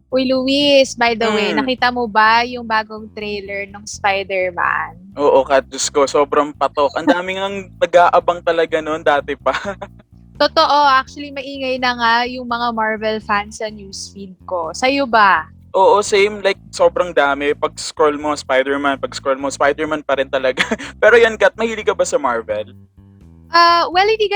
Uy, Luis, by the way, Hmm, nakita mo ba yung bagong trailer ng Spider-Man? oo, Kat, Diyos ko, sobrang patok. Ang dami ngang nag-aabang talaga noon dati pa. Totoo, actually maingay na nga yung mga Marvel fans sa newsfeed ko. Sa'yo ba? Oo, same, like, sobrang dami. Pag-scroll mo, Spider-Man pa rin talaga. Pero yan, Kat, mahilig ka ba sa Marvel? Well, hindi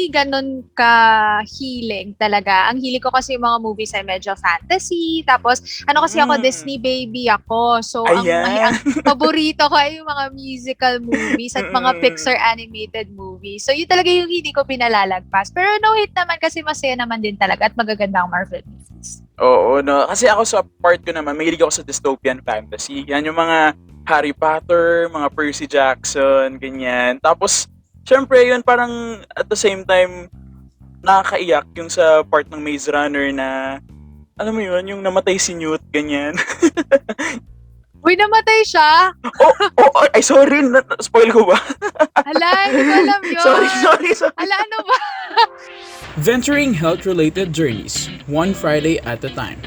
ganun ka-healing talaga. Ang hilig ko kasi yung mga movies ay medyo fantasy. Tapos, ano kasi ako, Hmm, Disney baby ako. So, ayan. ang paborito ko ay yung mga musical movies at mga Mm, Pixar animated movies. So, yun talaga yung hindi ko pinalalagpas. Pero no hate naman kasi masaya naman din talaga at magaganda ang Marvel movies. oo, no. Kasi ako sa part ko naman, mahilig ako sa dystopian fantasy. Yan yung mga Harry Potter, mga Percy Jackson, ganyan. Tapos, syempre, yun parang at the same time, nakakaiyak yung sa part ng Maze Runner na, alam mo yun, yung namatay si Newt, ganyan. Uy, namatay siya! Ay, sorry, spoil ko ba? Hala, hindi ko alam sorry, yon. sorry, sorry. Hala, ano ba? Venturing health related journeys, one Friday at a time.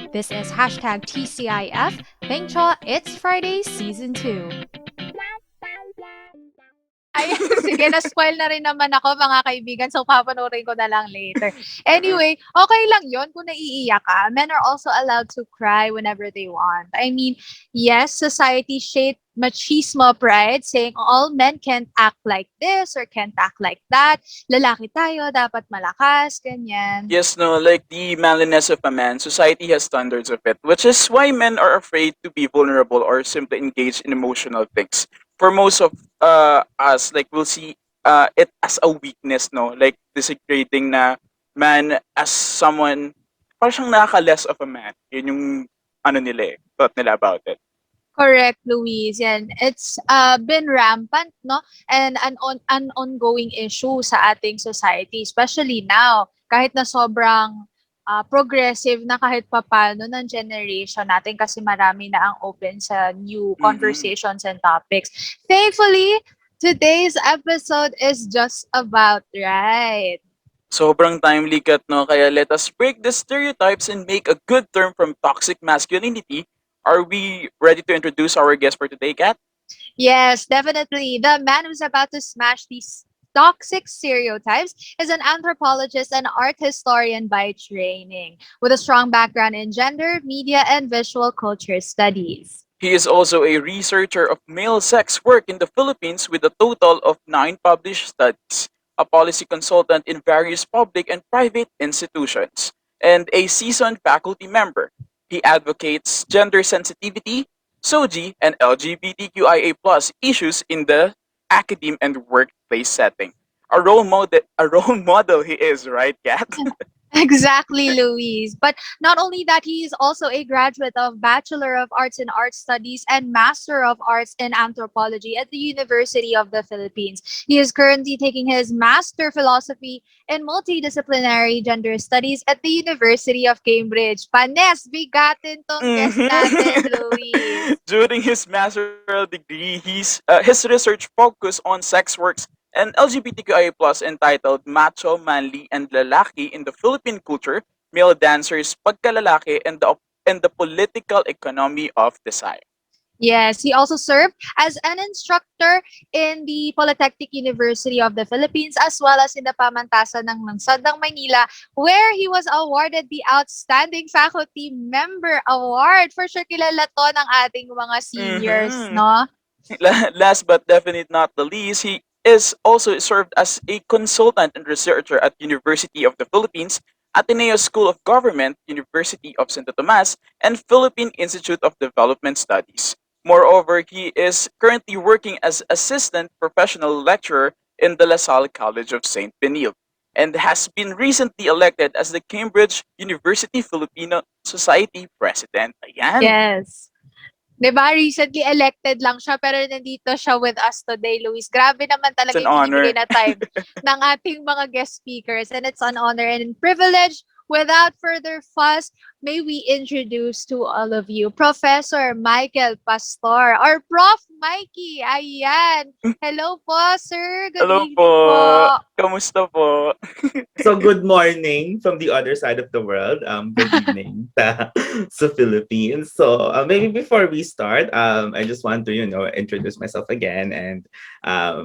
This is hashtag TCIF. Bengcha, it's Friday Season 2. Ayan, sige, na-spoil na rin naman ako mga kaibigan. So, papanoorin ko na lang later. Mm-mm. Anyway, okay lang yon kung naiiyak ka. Men are also allowed to cry whenever they want. I mean, yes, society shaped machismo pride saying all men can't act like this or can't act like that. Lalaki tayo, dapat malakas, ganyan. Yes, no, like the manliness of a man, society has standards of it, which is why men are afraid to be vulnerable or simply engage in emotional things. For most of us, like we'll see it as a weakness, no, like designating na man as someone, parang siyang nakaka-less of a man. Yun yung ano nila thought nila about it. Correct, Louise. Yan. It's been rampant, no? And an ongoing issue sa ating society, especially now. Kahit na sobrang progressive na kahit papano ng generation natin kasi marami na ang open sa new Mm-mm. conversations and topics. Thankfully, today's episode is just about right. Sobrang timely cut, no? Kaya let us break the stereotypes and make a good term from toxic masculinity. Are we ready to introduce our guest for today, Kat? Yes, definitely. The man who's about to smash these toxic stereotypes is an anthropologist and art historian by training, with a strong background in gender, media, and visual culture studies. He is also a researcher of male sex work in the Philippines with a total of 9 published studies, a policy consultant in various public and private institutions, and a seasoned faculty member. He advocates gender sensitivity, SOGI, and LGBTQIA+ issues in the academe and workplace setting. A role model he is, right, Kat? Exactly, Louise. But not only that, he is also a graduate of Bachelor of Arts in Art Studies and Master of Arts in Anthropology at the University of the Philippines. He is currently taking his Master Philosophy in Multidisciplinary Gender Studies at the University of Cambridge. Panes, bigatin tong guest natin, Mhm. Louise. During his master's degree, his research focused on sex works and LGBTQIA+ entitled Macho, Manly, and Lalaki in the Philippine Culture, Male Dancers, Pagkalalaki, and the Political Economy of Desire. Yes, he also served as an instructor in the Polytechnic University of the Philippines as well as in the Pamantasan ng Lungsod ng Maynila where he was awarded the Outstanding Faculty Member Award. For sure kilala to ng ating mga seniors, Mhm. no? Last but definitely not the least, he is also served as a consultant and researcher at University of the Philippines, Ateneo School of Government, University of Santo Tomas, and Philippine Institute of Development Studies. Moreover, he is currently working as assistant professional lecturer in the La Salle College of St. Benilde and has been recently elected as the Cambridge University Filipino Society President. Ayan, Yes. 'Di ba recently elected lang siya pero nandito siya with us today, Luis. Grabe naman it's talaga an yung binibigay honor. na time ng ating mga guest speakers and it's an honor and privilege without further fuss, may we introduce to all of you Professor Michael Pastor or Prof. Mikey. Ayan. Hello po, sir. Good Hello po. evening po. Kamusta po? So good morning from the other side of the world. Good evening sa Philippines. So maybe before we start, I just want to introduce myself again and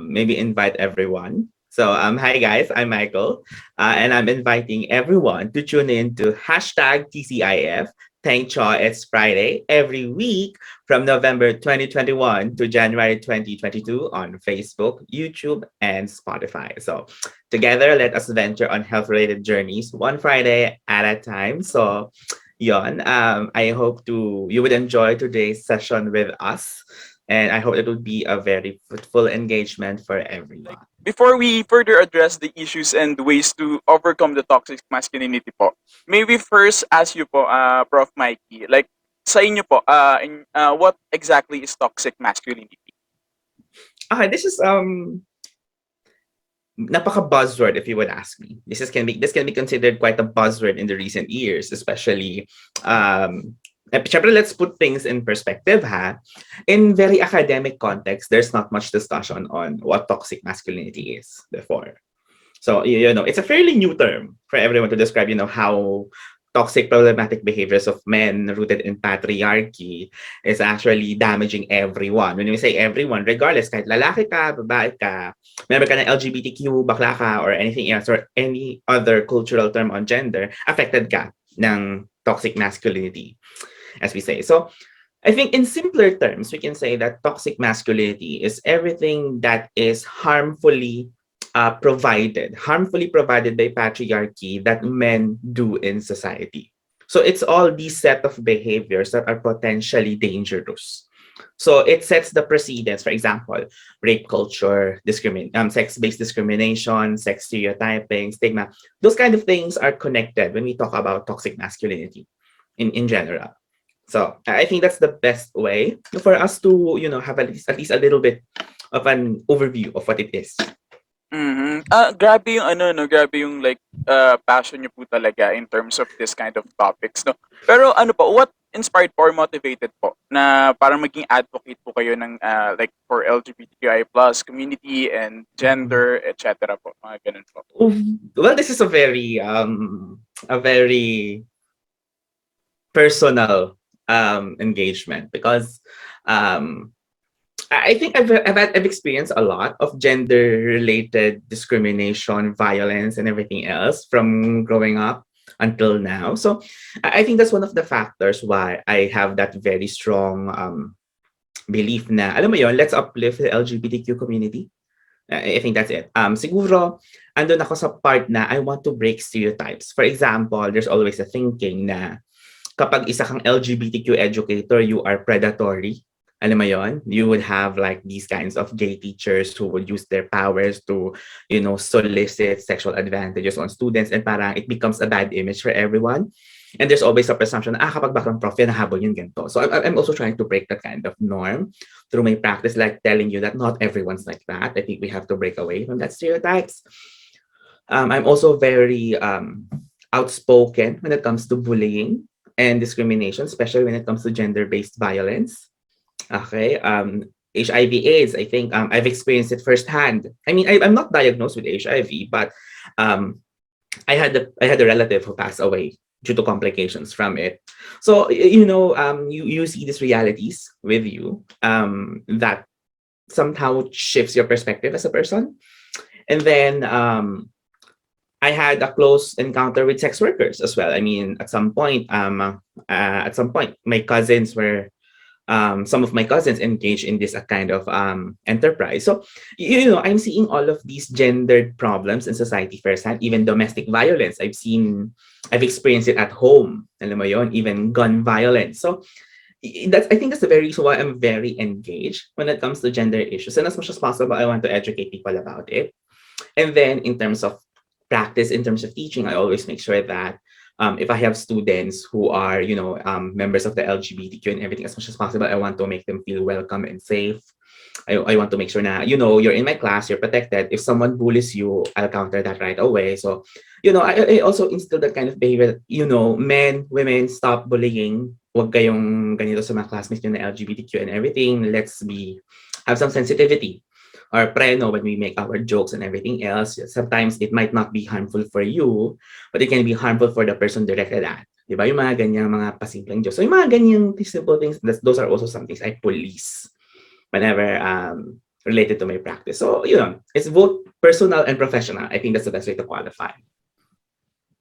maybe invite everyone. So hi guys, I'm Michael, and I'm inviting everyone to tune in to hashtag TCIF. Thank Cha, it's Friday every week from November 2021 to January 2022 on Facebook, YouTube, and Spotify. So together, let us venture on health-related journeys, one Friday at a time. So, yon, I hope you would enjoy today's session with us, and I hope it would be a very fruitful engagement for everyone. Before we further address the issues and ways to overcome the toxic masculinity po, may we first ask you po, Prof. Mikey, like sa inyo po, what exactly is toxic masculinity? Okay, this is napaka buzzword if you would ask me. This can be considered quite a buzzword in the recent years, especially syempre, let's put things in perspective ha. In very academic context, there's not much discussion on what toxic masculinity is before. So it's a fairly new term for everyone to describe how toxic problematic behaviors of men rooted in patriarchy is actually damaging everyone. When we say everyone, regardless, kahit lalaki ka, babae ka, member ka ng LGBTQ, bakla ka, or anything else, or any other cultural term on gender, affected ka ng toxic masculinity, as we say. So I think in simpler terms, we can say that toxic masculinity is everything that is harmfully provided by patriarchy that men do in society. So it's all these set of behaviors that are potentially dangerous. So it sets the precedence, for example, rape culture, sex-based discrimination, sex stereotyping, stigma. Those kind of things are connected when we talk about toxic masculinity in general. So I think that's the best way for us to, have at least a little bit of an overview of what it is. Mm-hmm. Grabe yung grabe yung like passion niyo po talaga in terms of this kind of topics, no. Pero what inspired po or motivated po na parang maging advocate po kayo ng like for LGBTQI+ community and gender, etc. po, mga ganun po. Well, this is a very personal engagement because I think I've experienced a lot of gender-related discrimination, violence, and everything else from growing up until now. So I think that's one of the factors why I have that very strong belief na, alam mo yon, let's uplift the LGBTQ community. I think that's it. Siguro, andun ako sa part na I want to break stereotypes. For example, there's always a thinking na kapag isa kang LGBTQ educator, you are predatory. Alam mo yon? You would have like these kinds of gay teachers who would use their powers to, solicit sexual advantages on students, and parang it becomes a bad image for everyone. And there's always a presumption na kapag baklang prof, yan, nahabol yun ganito. So I'm also trying to break that kind of norm through my practice, like telling you that not everyone's like that. I think we have to break away from that stereotypes. I'm also very outspoken when it comes to bullying and discrimination, especially when it comes to gender-based violence. Okay. HIV/AIDS, I think I've experienced it firsthand. I mean, I'm not diagnosed with HIV, but I had a relative who passed away due to complications from it. So you see these realities with you that somehow shifts your perspective as a person. And then I had a close encounter with sex workers as well. I mean, at some point, my cousins were. Some of my cousins engage in this kind of enterprise. So, I'm seeing all of these gendered problems in society firsthand, even domestic violence. I've experienced it at home. Alam mo yun, even gun violence. So, I think that's the very reason why I'm very engaged when it comes to gender issues. And as much as possible, I want to educate people about it. And then in terms of practice, in terms of teaching, I always make sure that if I have students who are, members of the LGBTQ and everything, as much as possible, I want to make them feel welcome and safe. I want to make sure na, you're in my class, you're protected. If someone bullies you, I'll counter that right away. So, I also instill that kind of behavior. Men, women, stop bullying. Huwag kayong ganito sa mga classmates nyo na LGBTQ and everything. Have some sensitivity or preno when we make our jokes and everything else. Sometimes it might not be harmful for you, but it can be harmful for the person directed at. Diba? Yung mga ganyang mga pasimpleng jokes. So yung mga ganyang simple things, those are also some things I police whenever related to my practice. So, it's both personal and professional. I think that's the best way to qualify.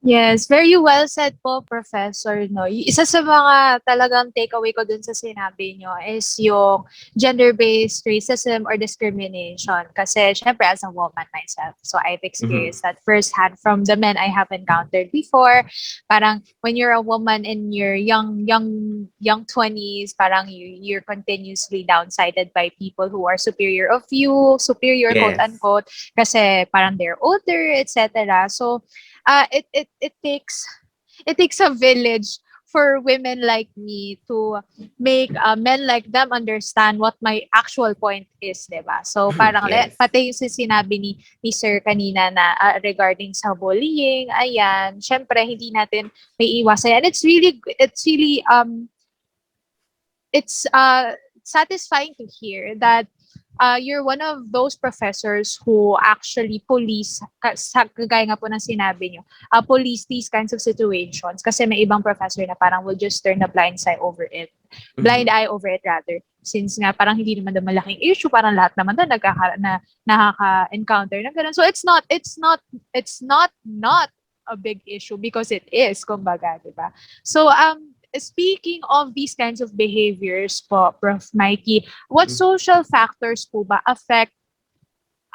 Yes, very well said po, Professor. No? Isa sa mga talagang takeaway ko dun sa sinabi nyo is yung gender-based racism or discrimination. Kasi syempre as a woman myself, so I've Mhm. experienced that firsthand from the men I have encountered before. Parang when you're a woman in your young 20s, parang you're continuously downsided by people who are superior quote Yes. unquote, kasi parang they're older, etc. So it takes a village for women like me to make men like them understand what my actual point is, 'di ba? So parang Yes. pati yung sinabi ni Sir kanina na regarding sa bullying, ayan, syempre hindi natin may iwasan. And it's satisfying to hear that you're one of those professors who actually police, kagaya nga po ng sinabi nyo, police these kinds of situations. Kasi may ibang professor na parang will just turn a blind eye over it rather. Since nga parang hindi naman daw malaking issue, parang lahat naman daw nakaka-encounter na ganun. So it's not a big issue because it is, kumbaga, di ba? So speaking of these kinds of behaviors po, Prof. Mikey, what social factors po ba affect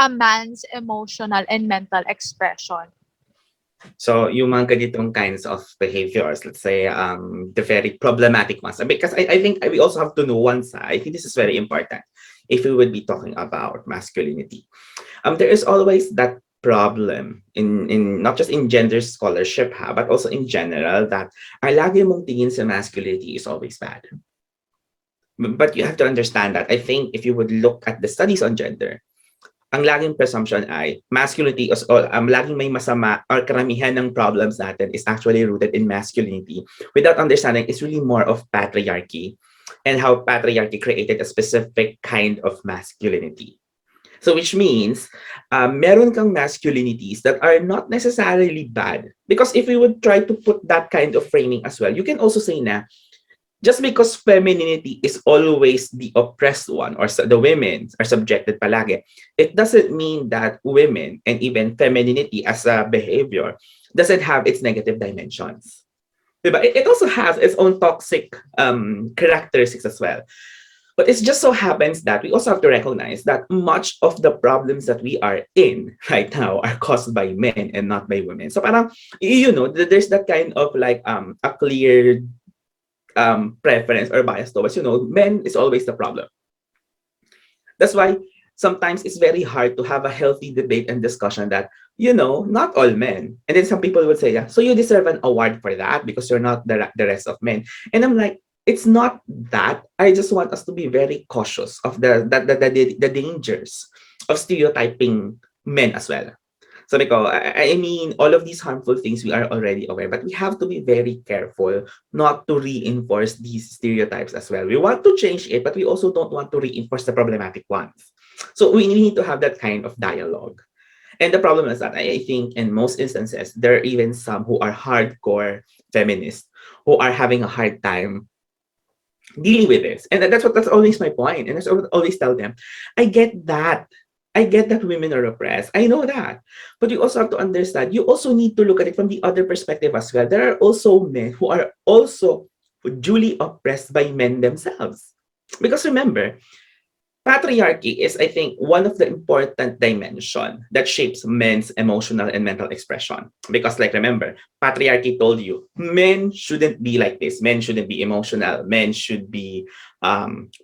a man's emotional and mental expression? So yung mga ganitong kinds of behaviors, let's say the very problematic ones, because I think we also have to know one side. I think this is very important if we would be talking about masculinity. There is always that problem in not just in gender scholarship but also in general, that ang lagi mong tingin sa masculinity is always bad. But you have to understand that I think if you would look at the studies on gender, ang laging presumption ay masculinity laging may masama, or karamihan ng problems natin is actually rooted in masculinity, without understanding it's really more of patriarchy and how patriarchy created a specific kind of masculinity. So which means meron kang masculinities that are not necessarily bad. Because if we would try to put that kind of framing as well, you can also say na just because femininity is always the oppressed one, or the women are subjected palagi, it doesn't mean that women and even femininity as a behavior doesn't have its negative dimensions. Diba? It also has its own toxic characteristics as well. But it just so happens that we also have to recognize that much of the problems that we are in right now are caused by men and not by women. So parang, there's that kind of like a clear preference or bias towards, men is always the problem. That's why sometimes it's very hard to have a healthy debate and discussion that, not all men. And then some people would say, yeah, so you deserve an award for that because you're not the rest of men. And I'm like, it's not that. I just want us to be very cautious of the dangers of stereotyping men as well. So I mean, all of these harmful things we are already aware, but we have to be very careful not to reinforce these stereotypes as well. We want to change it, but we also don't want to reinforce the problematic ones. So we need to have that kind of dialogue. And the problem is that I think in most instances, there are even some who are hardcore feminists who are having a hard time dealing with this. And that's always my point. And I always tell them, I get that. I get that women are oppressed. I know that. But you also have to understand, you also need to look at it from the other perspective as well. There are also men who are also duly oppressed by men themselves. Because remember, patriarchy is, I think, one of the important dimension that shapes men's emotional and mental expression. Because remember, patriarchy told you, men shouldn't be like this. Men shouldn't be emotional. Men should be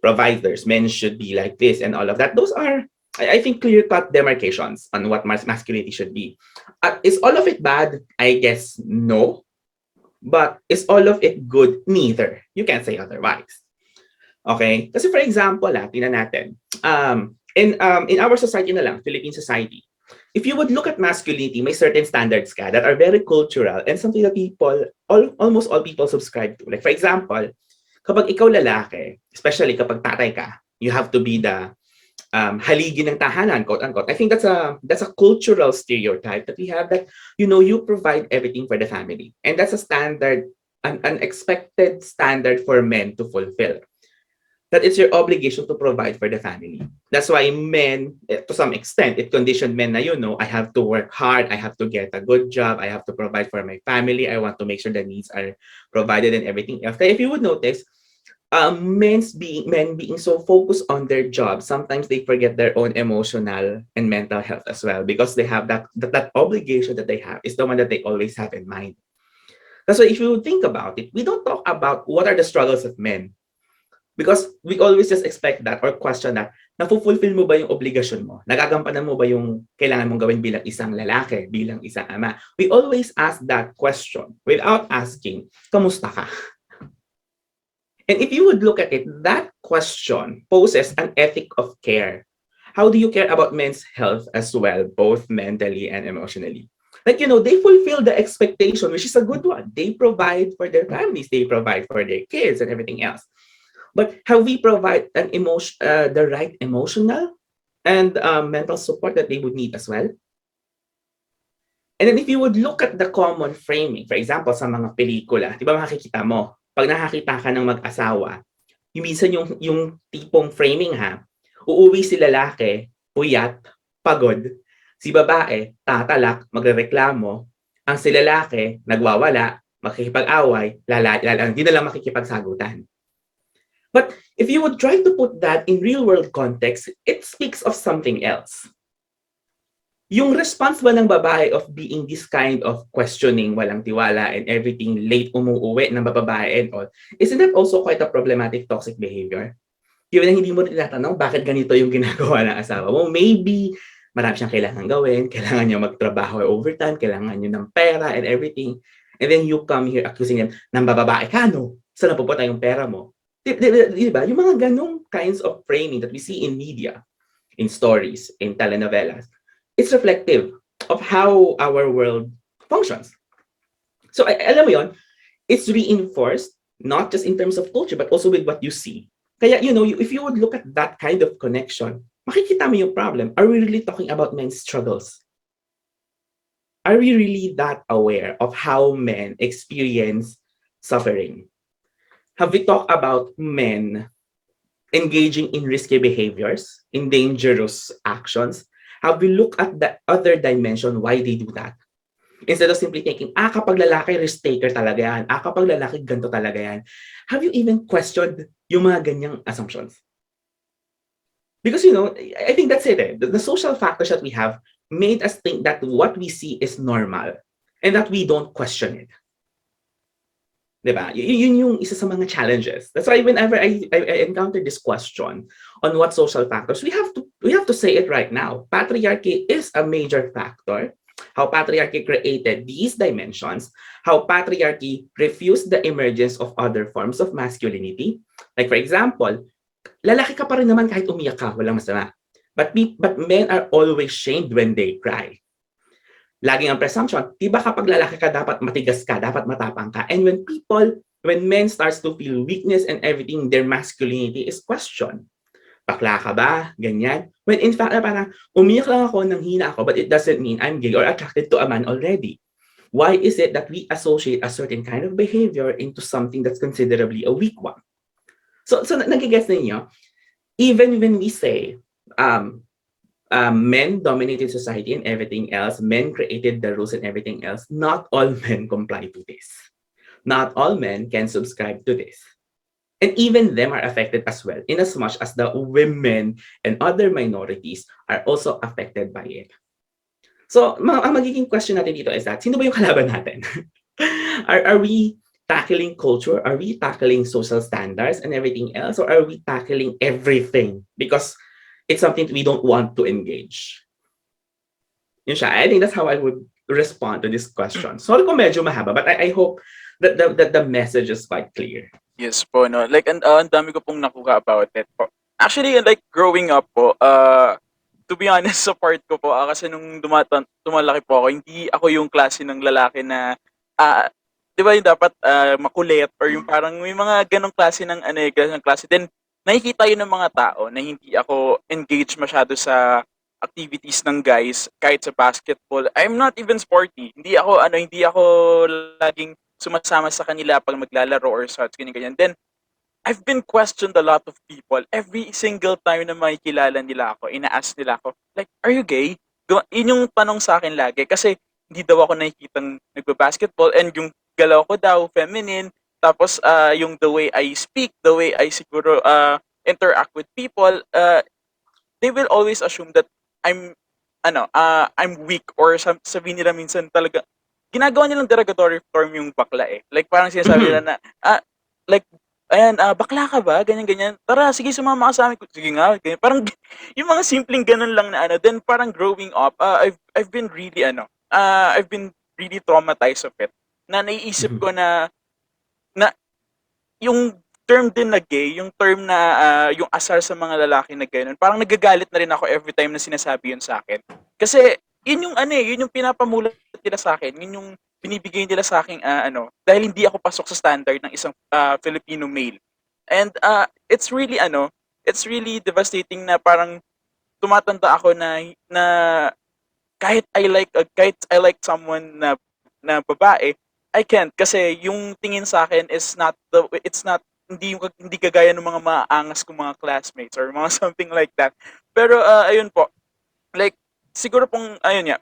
providers. Men should be like this and all of that. Those are, I think, clear-cut demarcations on what masculinity should be. Is all of it bad? I guess no. But is all of it good? Neither. You can't say otherwise. Okay? Kasi for example, tingnan natin. In our society na lang, Philippine society, if you would look at masculinity, may certain standards ka that are very cultural and something that almost all people subscribe to. Like for example, kapag ikaw lalaki, especially kapag tatay ka, you have to be the haligi ng tahanan, quote unquote. I think that's a cultural stereotype that we have, that you provide everything for the family, and that's a standard, an expected standard for men to fulfill. That it's your obligation to provide for the family. That's why men, to some extent, it conditioned men na, I have to work hard, I have to get a good job, I have to provide for my family, I want to make sure the needs are provided and everything else. Kaya if you would notice, men being so focused on their job, sometimes they forget their own emotional and mental health as well, because they have that obligation that they have is the one that they always have in mind. That's why if you think about it, we don't talk about what are the struggles of men. Because we always just expect that or question that, na-fulfill mo ba yung obligasyon mo? Nagagampanan mo ba yung kailangan mong gawin bilang isang lalaki, bilang isang ama? We always ask that question without asking, kamusta ka? And if you would look at it, that question poses an ethic of care. How do you care about men's health as well, both mentally and emotionally? Like, they fulfill the expectation, which is a good one. They provide for their families, they provide for their kids and everything else. But have we provide the right emotional and mental support that they would need as well? And then if you would look at the common framing, for example, sa mga pelikula, di ba makikita mo, pag nakakita ka ng mag-asawa, minsan yung tipong framing uuwi si lalaki, puyat, pagod, si babae, tatalak, magrereklamo, ang si lalaki, nagwawala, makikipag-away, hindi na lang makikipagsagutan. But if you would try to put that in real-world context, it speaks of something else. Yung response ba ng babae of being this kind of questioning, walang tiwala, and everything, late umuuwi ng babae and all, isn't that also quite a problematic toxic behavior? Given na hindi mo tinatanong bakit ganito yung ginagawa ng asawa mo, maybe marami siyang kailangan gawin, kailangan niya magtrabaho overtime, kailangan niya ng pera and everything, and then you come here accusing him, ng babae ka, no? Saan napupunta yung pera mo? Diba? Yung mga ganong kinds of framing that we see in media, in stories, in telenovelas, it's reflective of how our world functions. So, alam mo yon, it's reinforced, not just in terms of culture, but also with what you see. Kaya, if you would look at that kind of connection, makikita mo yung problem. Are we really talking about men's struggles? Are we really that aware of how men experience suffering? Have we talked about men engaging in risky behaviors, in dangerous actions? Have we looked at the other dimension why they do that? Instead of simply thinking, kapag lalaki, risk taker talaga yan. Kapag lalaki, ganito talaga yan. Have you even questioned yung mga ganyang assumptions? Because, I think that's it. The social factors that we have made us think that what we see is normal and that we don't question it. Diba? Yun yung isa sa mga challenges. That's why whenever I encounter this question on what social factors, we have to say it right now. Patriarchy is a major factor. How patriarchy created these dimensions, how patriarchy refused the emergence of other forms of masculinity. Like for example, lalaki ka pa rin naman kahit umiyak ka, walang masama. But men are always shamed when they cry. Laging ang presumption, diba kapag lalaki ka, dapat matigas ka, dapat matapang ka. And when men starts to feel weakness and everything, their masculinity is questioned. Bakla ka ba? Ganyan. When in fact, parang umiyak lang ako nang hina ako, but it doesn't mean I'm gay or attracted to a man already. Why is it that we associate a certain kind of behavior into something that's considerably a weak one? So nagigets ninyo? Even when we say, men dominated society and everything else, men created the rules and everything else, not all men comply to this. Not all men can subscribe to this. And even them are affected as well, in as much as the women and other minorities are also affected by it. So, ang magiging question natin dito is that, sino ba yung kalaban natin? Are we tackling culture? Are we tackling social standards and everything else? Or are we tackling everything? Because it's something we don't want to engage. Yun siya. I think that's how I would respond to this question. Sorry kung medyo mahaba, but I hope that the message is quite clear. Yes po, no? Like, ang dami ko pong nakuha about it po. Actually, like, growing up po, to be honest, sa part ko po, kasi nung tumalaki po ako, hindi ako yung klase ng lalaki na, di ba yung dapat makulit or yung parang may mga ganong klase ng, ano, ganong klase. Then, nakikita yun ng mga tao na hindi ako engaged masyado sa activities ng guys, kahit sa basketball. I'm not even sporty. Hindi ako laging sumasama sa kanila pag maglalaro or such, ganyan-ganyan. Then, I've been questioned a lot of people. Every single time na makikilala nila ako, ina-ask nila ako, like, are you gay? Yun yung tanong sa akin lagi. Kasi hindi daw ako nakikitang nagba-basketball and yung galaw ko daw, feminine. Tapos, yung the way I speak, the way I siguro interact with people, they will always assume that I'm I'm weak or sabihin nila minsan talaga ginagawa nilang derogatory term yung bakla eh. Like parang sinasabi nila Mhm. na like ayan, bakla ka ba? Ganyan ganyan. Tara, sige sumama ka sa amin. Sige nga, ganyan. Parang yung mga simpleng ganun lang na ano. Then parang growing up, I've been really I've been really traumatized of it. Na naiisip Mhm. ko na yung term din na gay, yung term na yung asar sa mga lalaki na gano'n, parang nagagalit na rin ako every time na sinasabi yun sa akin. Kasi yun yung ano eh, yun yung pinapamulat nila sa akin, yun yung binibigay nila sa akin dahil hindi ako pasok sa standard ng isang Filipino male. And it's really devastating na parang tumatanda ako na kahit I like someone na babae, I can't kasi yung tingin sa akin is it's not hindi kagaya ng mga maaangas kong mga classmates or mga something like that. Pero ayun po, like siguro pong ayun nga,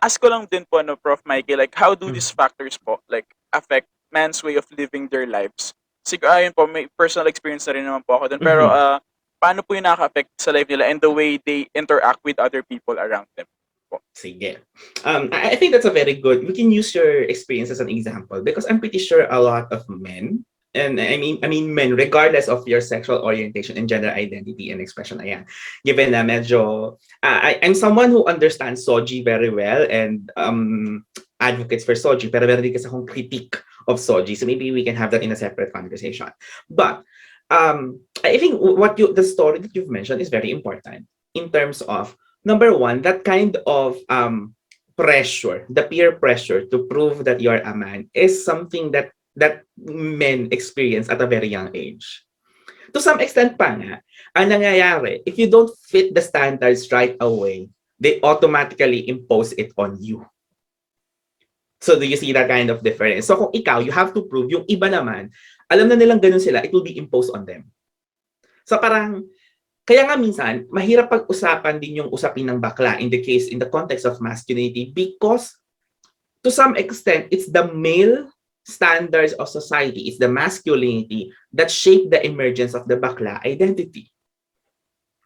ask ko lang din po no Prof Mikey, like how do these Mhm. factors po like affect man's way of living their lives? Siguro ayun po, may personal experience na rin naman po ako dun, pero Mhm. paano po yung nakaka-affect sa life nila and the way they interact with other people around them po? Sige. I think that's a very good. We can use your experience as an example because I'm pretty sure a lot of men, and I mean men, regardless of your sexual orientation and gender identity and expression, ayan. Given na medyo, I'm someone who understands Soji very well and advocates for Soji, pero meron din kasi akong critique of Soji. So maybe we can have that in a separate conversation. But I think the story that you've mentioned is very important in terms of number one, that kind of pressure, the peer pressure to prove that you're a man is something that men experience at a very young age. To some extent pa nga, ang nangyayari, if you don't fit the standards right away, they automatically impose it on you. So do you see that kind of difference? So kung ikaw, you have to prove, yung iba naman, alam na nilang ganun sila, it will be imposed on them. So parang, kaya nga minsan, mahirap pag-usapan din yung usapin ng bakla in the context of masculinity because to some extent, it's the male standards of society, it's the masculinity that shape the emergence of the bakla identity.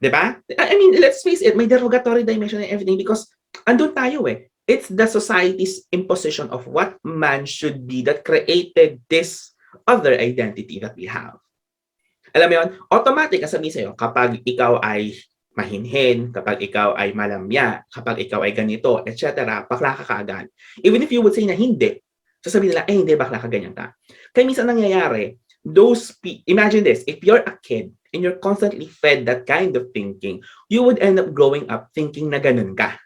Diba? I mean, let's face it, may derogatory dimension and everything because andun tayo eh. It's the society's imposition of what man should be that created this other identity that we have. Alam mo yun, automatic sasabihin sa'yo, kapag ikaw ay mahinhin, kapag ikaw ay malamya, kapag ikaw ay ganito, etc., bakla ka kaagad. Even if you would say na hindi, sasabihin nila, hindi, bakla ka, ganyan ka. Kaya minsan nangyayari, imagine this, if you're a kid and you're constantly fed that kind of thinking, you would end up growing up thinking na ganun ka.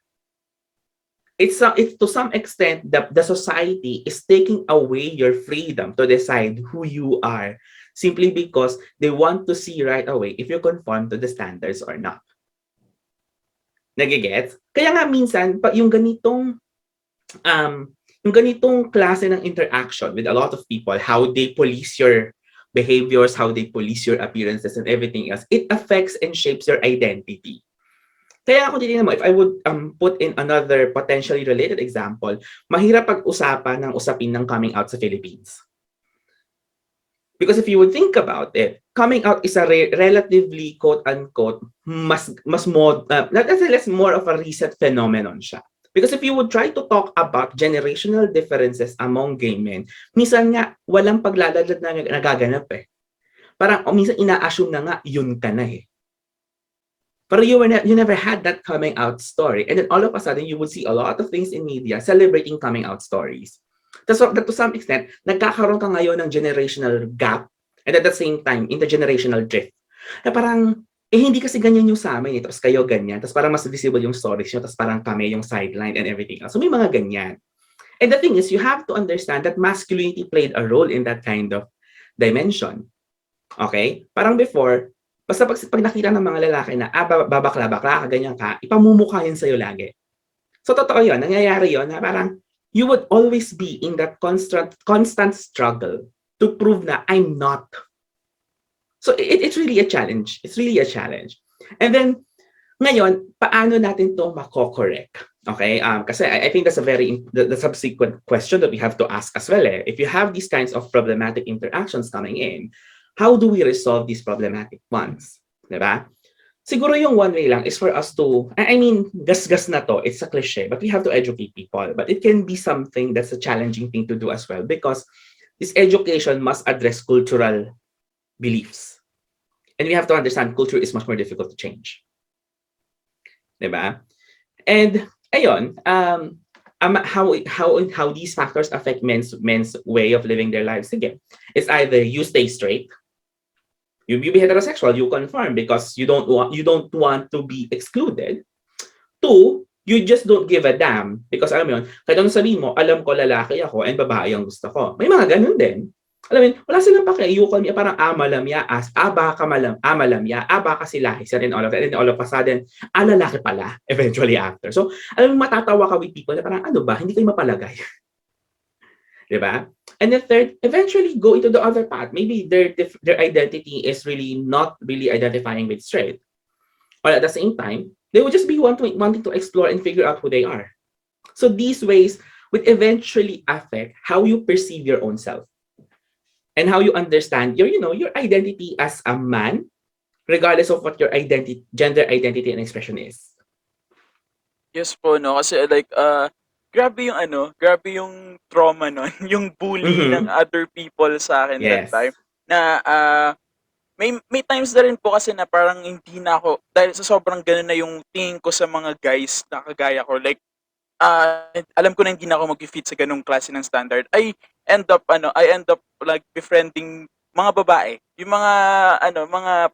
It's to some extent the society is taking away your freedom to decide who you are simply because they want to see right away if you conform to the standards or not. Nagigets? Kaya nga minsan um yung ganitong klase ng interaction with a lot of people, how they police your behaviors, how they police your appearances and everything else, it affects and shapes your identity. Kaya ako titignan mo, if I would put in another potentially related example, mahirap pag-usapan ng usapin ng coming out sa Philippines. Because if you would think about it, coming out is a relatively quote-unquote mas more, less more of a recent phenomenon siya. Because if you would try to talk about generational differences among gay men, minsan nga walang paglaladlad na nagaganap eh. Parang minsan ina-assume na nga yun ka na eh. But you never had that coming out story. And then all of a sudden, you would see a lot of things in media celebrating coming out stories. So, that to some extent, nagkakaroon ka ngayon ng generational gap And at the same time, intergenerational drift. Na parang, hindi kasi ganyan yung sa amin. Tapos kayo ganyan. Tapos parang mas visible yung stories nyo. Tapos parang kami yung sideline and everything else. So may mga ganyan. And the thing is, you have to understand that masculinity played a role in that kind of dimension. Okay? Parang before, basta pag nakita ng mga lalaki na, babakla-bakla ka, ganyan ka, ipamumukha yun sa'yo lagi. So totoo yun, nangyayari yun na parang you would always be in that constant struggle to prove na I'm not. So it's really a challenge. It's really a challenge. And then, ngayon, paano natin to mako-correct? Okay? Kasi I think that's the subsequent question that we have to ask as well. If you have these kinds of problematic interactions coming in, how do we resolve these problematic ones? Diba? Siguro yung one way lang is for us to, I mean, gas-gas na to, it's a cliche, but we have to educate people. But it can be something that's a challenging thing to do as well because this education must address cultural beliefs. And we have to understand culture is much more difficult to change. Diba? And ayun, how these factors affect men's way of living their lives again. It's either you stay straight, you be heterosexual, you conform because you don't want to be excluded. Two, you just don't give a damn because alam mo yun, kahit anong sabihin mo, alam ko lalaki ako and babae ang gusto ko. May mga ganun din. Alam mo yun, wala silang pake, you call me, parang malamya, malamya, baka sila, and all of that, and all of a sudden, lalaki pala, eventually after. So, alam mo, matatawa ka with people na parang, ano ba, hindi kayo mapalagay. Diba? And the third, eventually go into the other path. Maybe their identity is really not really identifying with straight. Or at the same time, they would just be wanting to explore and figure out who they are. So these ways would eventually affect how you perceive your own self and how you understand your identity as a man, regardless of what your gender identity and expression is. Yes po, no? Kasi like, grabe yung trauma nun, yung bully ng other people sa akin that Yes. time. Na, may times na rin po kasi na parang hindi na ako, dahil sa sobrang ganun na yung tingin ko sa mga guys na kagaya ko, like, alam ko na hindi na ako mag-fit sa ganung klase ng standard. I end up like befriending mga babae. Yung mga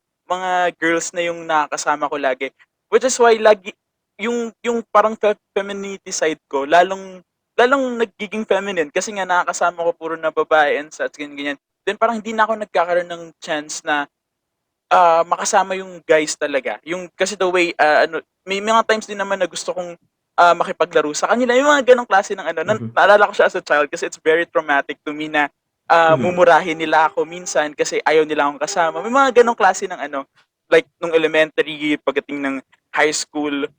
girls na yung nakakasama ko lagi. Which is why lagi yung parang femininity side ko lalong nagiging feminine kasi nga nakakasama ko puro na babae and such ganyan. Then parang hindi na ako nagkakaroon ng chance na makasama yung guys talaga. Yung kasi the way may mga times din naman na gusto kong makipaglaro sa kanila. Yung mga ganong klase ng naalala ko siya as a child kasi it's very traumatic to me na mumurahin nila ako minsan kasi ayaw nila akong kasama. May mga ganong klase ng like nung elementary, pagdating ng high school,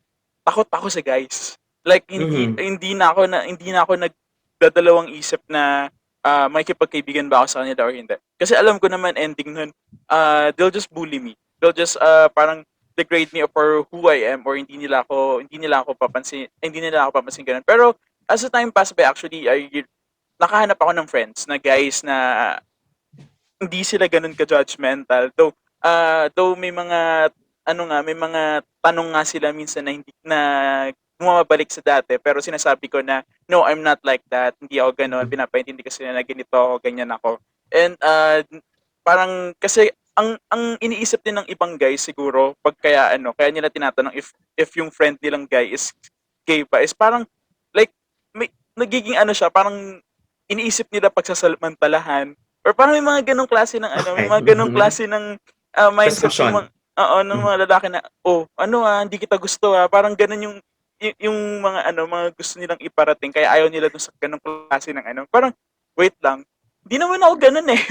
takot ako sa guys. Like hindi na ako nagdadalawang isip na makikipagkaibigan ba ako sa kanila or hindi. Kasi alam ko naman ending nun, they'll just bully me. They'll just parang degrade me for who I am or hindi nila ako papansin ganun. Pero as the time passed by, actually nakahanap ako ng friends na guys na hindi sila ganun ka-judgmental. Though may mga may mga tanong nga sila minsan na hindi na bumabalik sa dati pero sinasabi ko na no, I'm not like that. Hindi ako ganoon. Pinapaintindi ko sila na ganito ako, ganyan ako. And parang kasi ang iniisip din ng ibang guys siguro pag kaya nila tinatanong if yung friend nilang guy is gay pa is parang like may nagiging siya parang iniisip nila pagsasamantalahan or parang may mga ganong klase ng may mga ganong klase ng mindset ng mga lalaki na hindi kita gusto parang ganun yung mga gusto nilang iparating kaya ayaw nila dun sa ganong klase ng parang wait lang. Hindi naman ako ganun eh.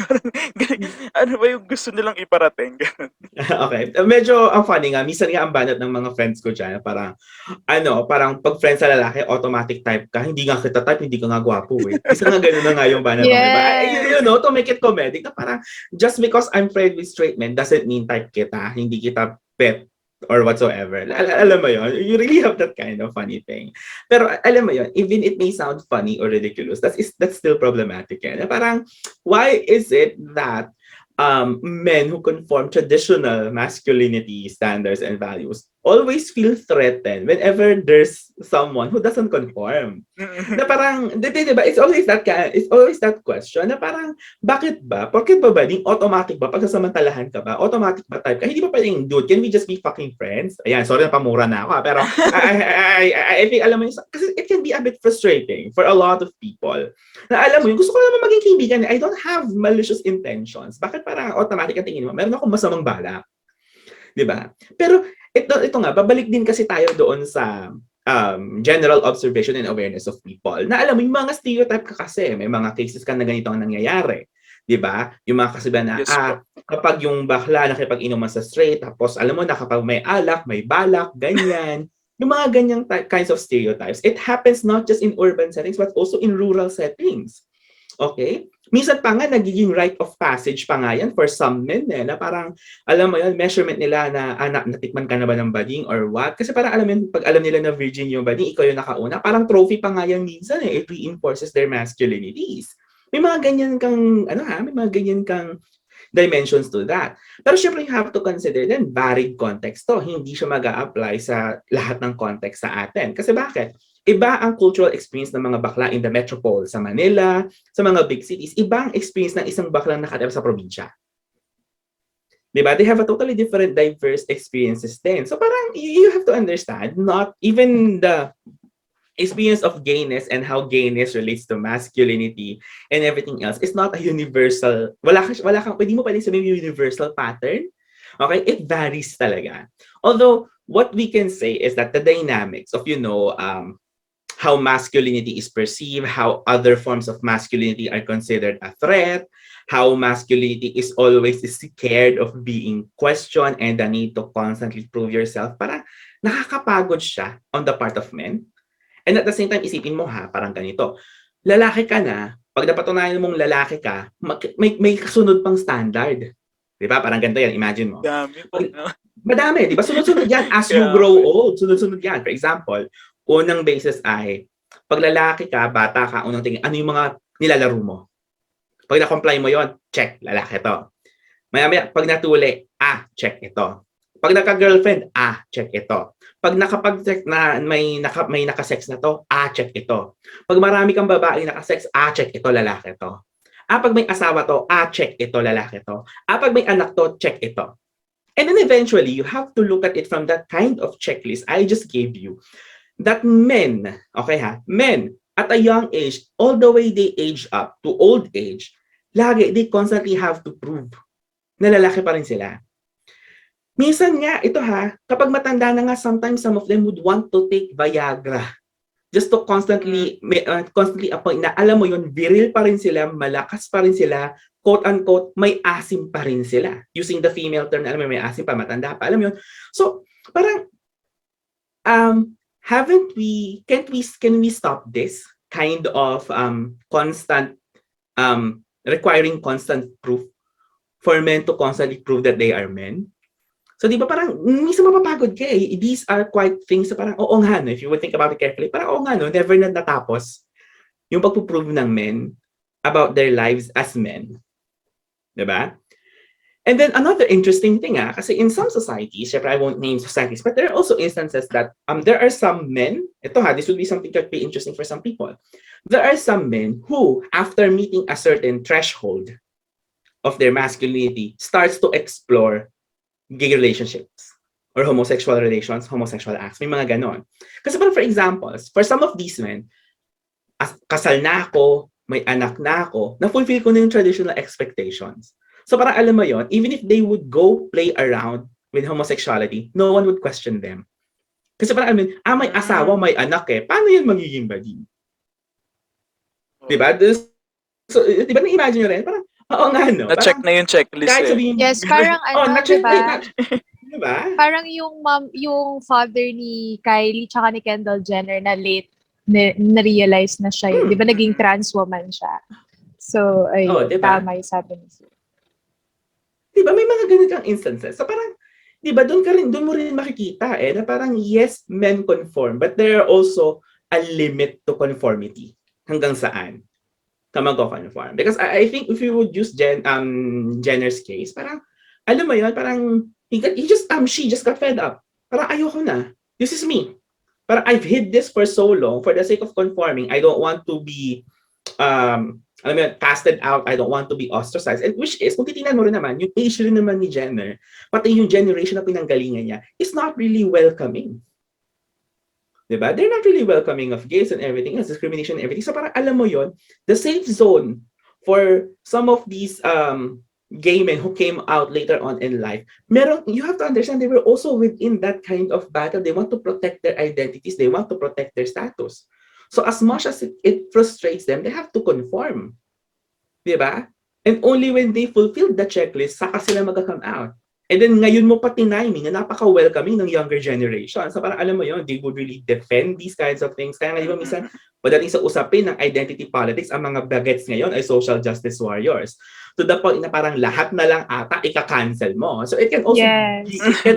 Ano ba yung gusto nilang iparating? Okay. Medyo ang funny nga. Minsan nga ang banat ng mga friends ko dyan. Parang, parang pag friends sa lalaki, automatic type ka. Hindi nga kita type, hindi ka nga gwapo eh. Isa nga ganun na nga yung banat ng iba. To make it comedic na parang, just because I'm friend with straight men doesn't mean type kita. Hindi kita pet or whatsoever. Alam mo yun? You really have that kind of funny thing. Pero alam mo yun, even it may sound funny or ridiculous, that's still problematic. Parang, why is it that men who conform traditional masculinity standards and values always feel threatened whenever there's someone who doesn't conform. Na parang, di ba, it's always that question na parang, bakit ba? Porket ba automatic ba? Pagkasamantalahan ka ba? Automatic ba type ka? Hindi ba pwedeng, dude, can we just be fucking friends? Ayan, sorry na pamura na ako, pero I think, alam mo yun, kasi it can be a bit frustrating for a lot of people. Na alam mo yun, gusto ko naman maging kaibigan, I don't have malicious intentions. Bakit parang automatic ang tingin mo? Meron akong masamang balak. Diba? Pero ito nga, babalik din kasi tayo doon sa general observation and awareness of people. Na alam mo, yung mga stereotype ka kasi, may mga cases ka na ganito ang nangyayari. Diba? Yung mga kasabihan na, Yes po. kapag yung bakla nakipag-inuman sa straight, tapos alam mo na kapag may alak, may balak, ganyan. Yung mga ganyang kinds of stereotypes. It happens not just in urban settings, but also in rural settings. Okay? Minsan pa nga, nagiging rite of passage pa nga yan for some men na parang, alam mo yun, measurement nila na, natikman ka na ba ng bading or what? Kasi parang alam yun, pag alam nila na virgin yung bading, ikaw yung nakauna, parang trophy pa nga yan minsan It reinforces their masculinities. May mga ganyan kang, may mga ganyan kang dimensions to that. Pero syempre, you have to consider then varied context to. Hindi siya mag-a-apply sa lahat ng context sa atin. Kasi bakit? Iba ang cultural experience ng mga bakla in the metropole, sa Manila, sa mga big cities. Iba ang experience ng isang baklang nakatira sa probinsya. Diba? They have a totally different, diverse experiences then. So parang you have to understand, not even the experience of gayness and how gayness relates to masculinity and everything else is not a universal, pwede mo pwedeng sabihin universal pattern. Okay? It varies talaga. Although, what we can say is that the dynamics of, how masculinity is perceived, how other forms of masculinity are considered a threat, how masculinity is always scared of being questioned and the need to constantly prove yourself, parang nakakapagod siya on the part of men. And at the same time, isipin mo parang ganito. Lalaki ka na, pag napatunayan mong lalaki ka, may kasunod pang standard. Di ba? Parang ganito yan, imagine mo. Dami po. Madami, di ba? Sunod-sunod yan as you grow old. Sunod-sunod yan. For example, unang basis ay, pag lalaki ka, bata ka, unang tingin, ano yung mga nilalaro mo? Pag na-comply mo yon, check, lalaki to. Maya-maya, pag natuli, check ito. Pag naka-girlfriend, check ito. Pag nakapag-sex na may naka-sex na to, check ito. Pag marami kang babae naka-sex, check ito, lalaki to. Pag may asawa to, check ito, lalaki to. Pag may anak to, check ito. And then eventually, you have to look at it from that kind of checklist I just gave you. That men, men at a young age, all the way they age up to old age, they constantly have to prove na lalaki pa rin sila. Minsan nga, kapag matanda na nga, sometimes some of them would want to take Viagra just to constantly appoint na, alam mo yun, viril pa rin sila, malakas pa rin sila, quote-unquote, may asim pa rin sila. Using the female term na, alam mo, may asim pa, matanda pa, alam mo yun. So, parang, can we stop this kind of constant, requiring constant proof for men to constantly prove that they are men? So, di ba parang, minsan mapapagod ka These are quite things na parang, oo nga, no? If you would think about it carefully, parang oo nga, no? Never na natapos yung pagpuprove ng men about their lives as men. Di ba? And then, another interesting thing, kasi in some societies, syempre I won't name societies, but there are also instances that there are some men, this would be something that would be interesting for some people. There are some men who, after meeting a certain threshold of their masculinity, starts to explore gay relationships or homosexual relations, homosexual acts. May mga ganon. Kasi parang for example, for some of these men, kasal na ako, may anak na ako, na-fulfill ko na yung traditional expectations. So parang alam mo yon, even if they would go play around with homosexuality, no one would question them. Kasi parang alam mo, may asawa, may anak paano yan magiging bading? Diba? So, diba na-imagine nyo rin? Parang, oo nga, no? Na-check na yung checklist Yes, parang na-check diba? Diba? Parang yung father ni Kylie tsaka ni Kendall Jenner na late na-realize na siya yun. Di ba naging trans woman siya? So, diba? tama yung sabi niya. Diba? May mga ganitong instances. So parang, diba, doon mo rin makikita na parang yes, men conform, but there are also a limit to conformity. Hanggang saan ka mag-conform. Because I think if you would use Jenner's case, parang, alam mo yun, parang, she just got fed up. Parang ayoko na. This is me. Parang I've hid this for so long for the sake of conforming. I don't want to be alam mo yun, casted out. I don't want to be ostracized. And which is, kung titingnan mo rin naman, yung age rin naman ni Jenner, pati yung generation na pinanggalingan niya, is not really welcoming. Diba? They're not really welcoming of gays and everything else, discrimination and everything. So parang alam mo yon, the safe zone for some of these gay men who came out later on in life, you have to understand they were also within that kind of battle. They want to protect their identities. They want to protect their status. So as much as it frustrates them, they have to conform. Diba? And only when they fulfill the checklist, saka sila mag-come out. And then ngayon mo pa tiniming na napaka-welcoming ng younger generation. So parang alam mo yon, they would really defend these kinds of things. Kaya nga di ba minsan, pagdating sa usapin ng identity politics, ang mga bagets ngayon ay social justice warriors. To the point na parang lahat na lang ata ika-cancel mo. So it can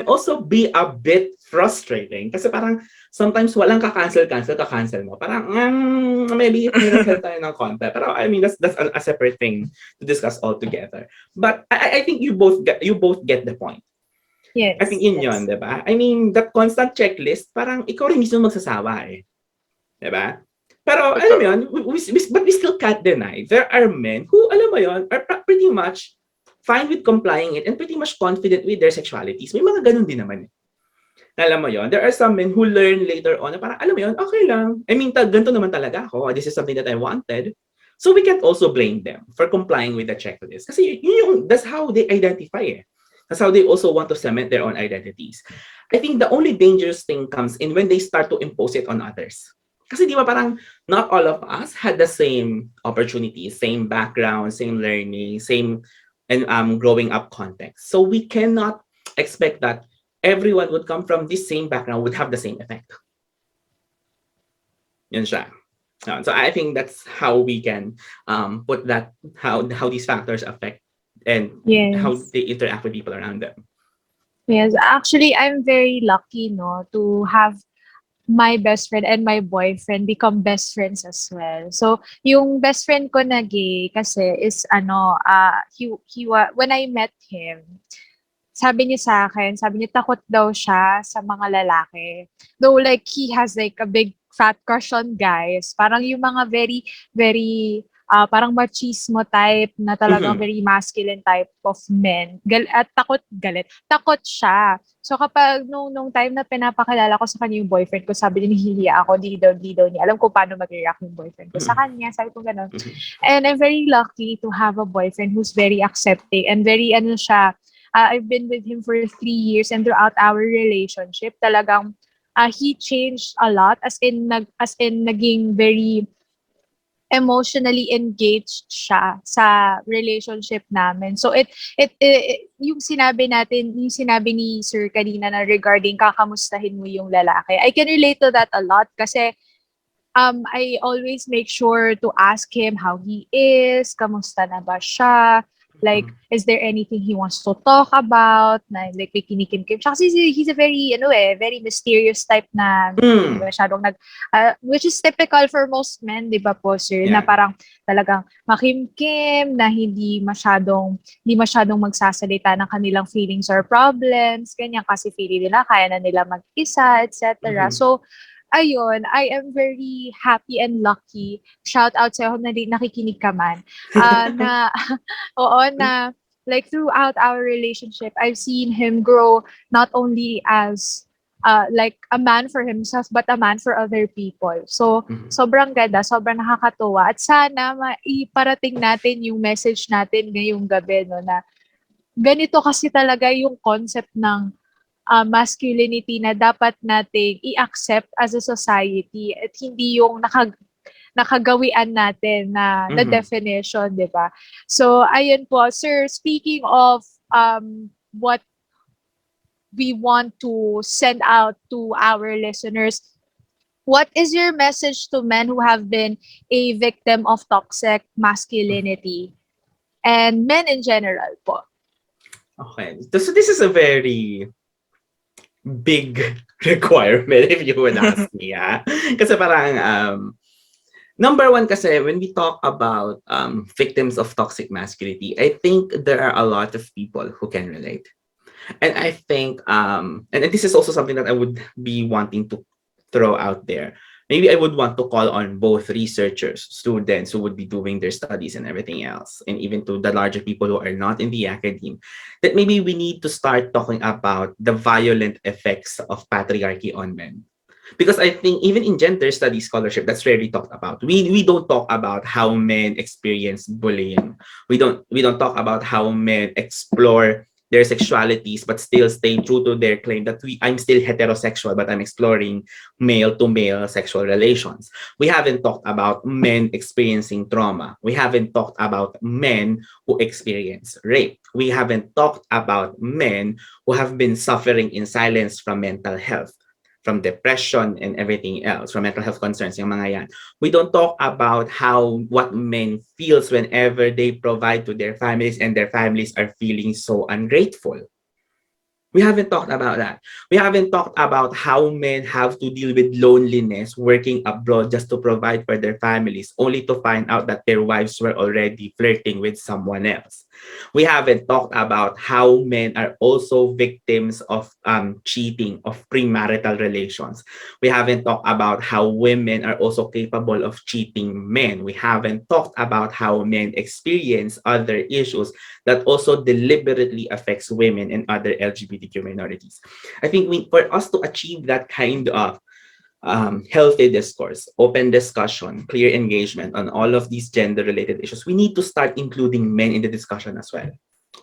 also be a bit frustrating. Kasi parang sometimes walang ka-cancel mo. Parang maybe miracle tayo ng konti. Pero I mean, that's a separate thing to discuss altogether. But I think you both get the point. Yes. I think yun, diba? I mean, that constant checklist, parang ikaw rin mismo magsasawa eh. Diba? Pero alam mo yun, but we still can't deny, there are men who, alam mo yun, are pretty much fine with complying it and pretty much confident with their sexualities. May mga ganun din naman eh. Alam mo yon, there are some men who learn later on na parang, alam mo yon, okay lang. I mean, ganito naman talaga ako. This is something that I wanted. So we can't also blame them for complying with the checklist. Kasi that's how they identify eh. That's how they also want to cement their own identities. I think the only dangerous thing comes in when they start to impose it on others. Kasi di ba parang not all of us had the same opportunities, same background, same learning, same and growing up context. So we cannot expect that everyone would come from this same background would have the same effect. Yun siya. So I think that's how we can put that, how these factors affect and how they interact with people around them. Yes, actually, I'm very lucky, no, to have my best friend and my boyfriend become best friends as well. So, yung best friend ko na gay kasi is when I met him, sabi niya sa akin, sabi niya takot daw siya sa mga lalaki. Though like he has like a big fat crush on guys. Parang yung mga very, very parang machismo type na talagang very masculine type of men. At takot siya. So kapag nung time na pinapakilala ko sa kanya yung boyfriend ko, sabi niya nahihiya ako, di daw niya. Alam ko paano mag-react yung boyfriend ko sa kanya. Sabi ko gano'n. And I'm very lucky to have a boyfriend who's very accepting and very I've been with him for 3 years and throughout our relationship, talagang he changed a lot as in naging very emotionally engaged siya sa relationship namin. So it yung sinabi ni Sir kanina na regarding kakamustahin mo yung lalaki. I can relate to that a lot kasi I always make sure to ask him how he is, kamusta na ba siya, like is there anything he wants to talk about, na like may kinikim-kim siya. Kasi he's a very very mysterious type na masyadong which is typical for most men, di ba po sir, na parang talagang makimkim, na hindi masyadong magsasalita ng kanilang feelings or problems, ganyan, kasi feeling nila kaya na nila mag-isa, etc. So ayun, I am very happy and lucky. Shout out sa'yo na nakikinig ka man. Na like throughout our relationship, I've seen him grow not only as like a man for himself, but a man for other people. So, sobrang ganda, sobrang nakakatuwa. At sana maiparating natin yung message natin ngayong gabi, no, na ganito kasi talaga yung concept ng masculinity na dapat nating i-accept as a society at hindi yung nakagawian natin na definition, di ba? So, ayun po, sir, speaking of what we want to send out to our listeners, what is your message to men who have been a victim of toxic masculinity and men in general po? Okay, so this is a very big requirement if you would ask me. Kasi parang number one kasi when we talk about victims of toxic masculinity, I think there are a lot of people who can relate. And I think, and this is also something that I would be wanting to throw out there. Maybe I would want to call on both researchers, students who would be doing their studies and everything else, and even to the larger people who are not in the academe, that maybe we need to start talking about the violent effects of patriarchy on men. Because I think even in gender studies scholarship, that's rarely talked about. We don't talk about how men experience bullying. We don't talk about how men explore their sexualities but still stay true to their claim that I'm still heterosexual but I'm exploring male to male sexual relations. We haven't talked about men experiencing trauma. We haven't talked about men who experience rape. We haven't talked about men who have been suffering in silence from mental health, from depression and everything else, from mental health concerns, yung mga yan. We don't talk about what men feels whenever they provide to their families and their families are feeling so ungrateful. We haven't talked about that. We haven't talked about how men have to deal with loneliness working abroad just to provide for their families, only to find out that their wives were already flirting with someone else. We haven't talked about how men are also victims of cheating, of premarital relations. We haven't talked about how women are also capable of cheating men. We haven't talked about how men experience other issues that also deliberately affects women and other LGBTQ minorities. I think for us to achieve that kind of healthy discourse, open discussion, clear engagement on all of these gender-related issues, we need to start including men in the discussion as well.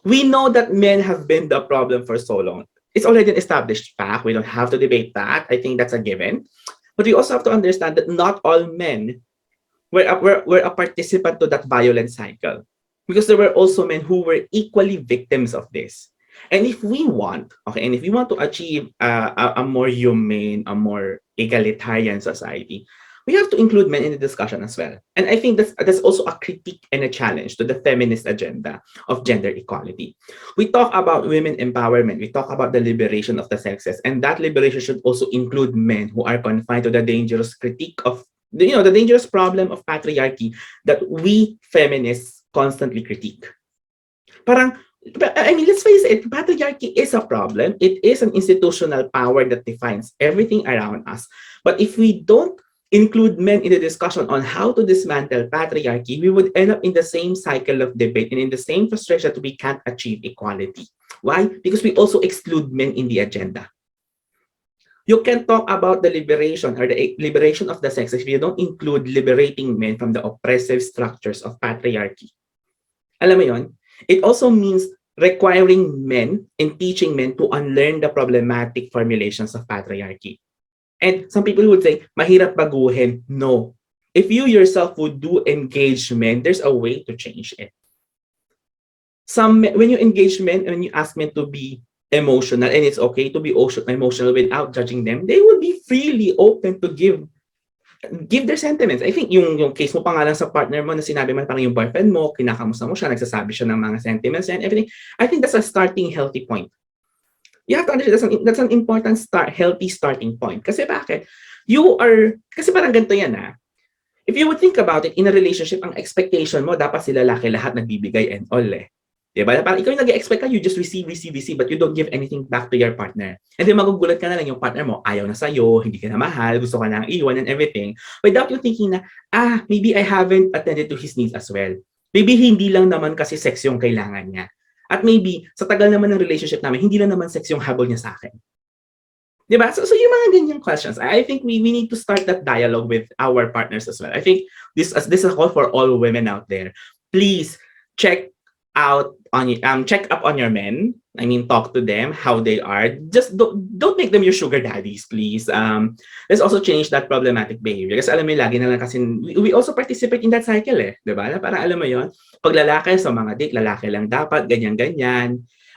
We know that men have been the problem for so long. It's already an established fact. We don't have to debate that. I think that's a given. But we also have to understand that not all men were a participant to that violent cycle, because there were also men who were equally victims of this. And if we want, okay, and if we want to achieve a more humane, a more egalitarian society, we have to include men in the discussion as well. And I think that's also a critique and a challenge to the feminist agenda of gender equality. We talk about women empowerment, we talk about the liberation of the sexes, and that liberation should also include men who are confined to the dangerous critique of the dangerous problem of patriarchy that we feminists constantly critique. Parang, I mean, let's face it, patriarchy is a problem. It is an institutional power that defines everything around us. But if we don't include men in the discussion on how to dismantle patriarchy, we would end up in the same cycle of debate and in the same frustration that we can't achieve equality. Why? Because we also exclude men in the agenda. You can talk about the liberation or the liberation of the sexes if you don't include liberating men from the oppressive structures of patriarchy. Alam mo yon? It also means requiring men and teaching men to unlearn the problematic formulations of patriarchy. And some people would say, mahirap baguhin. No. If you yourself would do engagement, there's a way to change it. When you engage men, when you ask men to be emotional, and it's okay to be emotional without judging them, they will be freely open to give their sentiments. I think yung case mo pa nga lang sa partner mo na sinabi mo parang yung boyfriend mo, kinakamusta mo siya, nagsasabi siya ng mga sentiments and everything. I think that's a starting healthy point. You have to understand that's an important healthy starting point. Kasi bakit? Kasi parang ganito yan ha. If you would think about it, in a relationship, ang expectation mo, dapat sila lalaki lahat nagbibigay and all eh. Diba? Parang ikaw yung nag-expect ka, you just receive, but you don't give anything back to your partner. And then magugulat ka na lang yung partner mo, ayaw na sa'yo, hindi ka na mahal, gusto ka na iwan and everything. Without you thinking na, maybe I haven't attended to his needs as well. Maybe hindi lang naman kasi sex yung kailangan niya. At maybe, sa tagal naman ng relationship namin, hindi lang naman sex yung habol niya sa akin. Diba? So yung mga ganyang questions, I think we need to start that dialogue with our partners as well. I think this is a call for all women out there. Please check up on your men. I mean, talk to them how they are. Just don't make them your sugar daddies, please. Let's also change that problematic behavior. Kasi alam mo, lagi na lang kasi we also participate in that cycle eh, 'di ba? Para alam mo 'yon, pag lalaki sa mga date, lalaki lang dapat ganyan.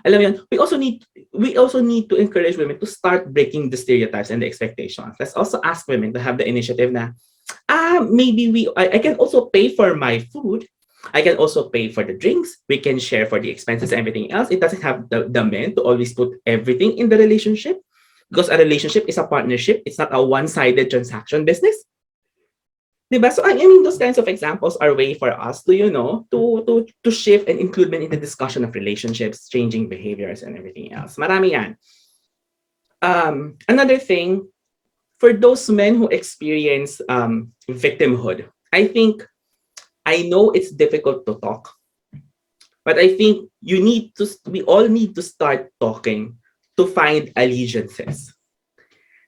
Alam mo 'yon, we also need to encourage women to start breaking the stereotypes and the expectations. Let's also ask women to have the initiative na maybe I can also pay for my food. I can also pay for the drinks. We can share for the expenses and everything else. It doesn't have the men to always put everything in the relationship, because a relationship is a partnership. It's not a one-sided transaction business. Diba? So I mean, those kinds of examples are way for us to, you know, to shift and include men in the discussion of relationships, changing behaviors, and everything else. Marami yan. Another thing, for those men who experience victimhood, I think, I know it's difficult to talk, but I think we all need to start talking to find allegiances.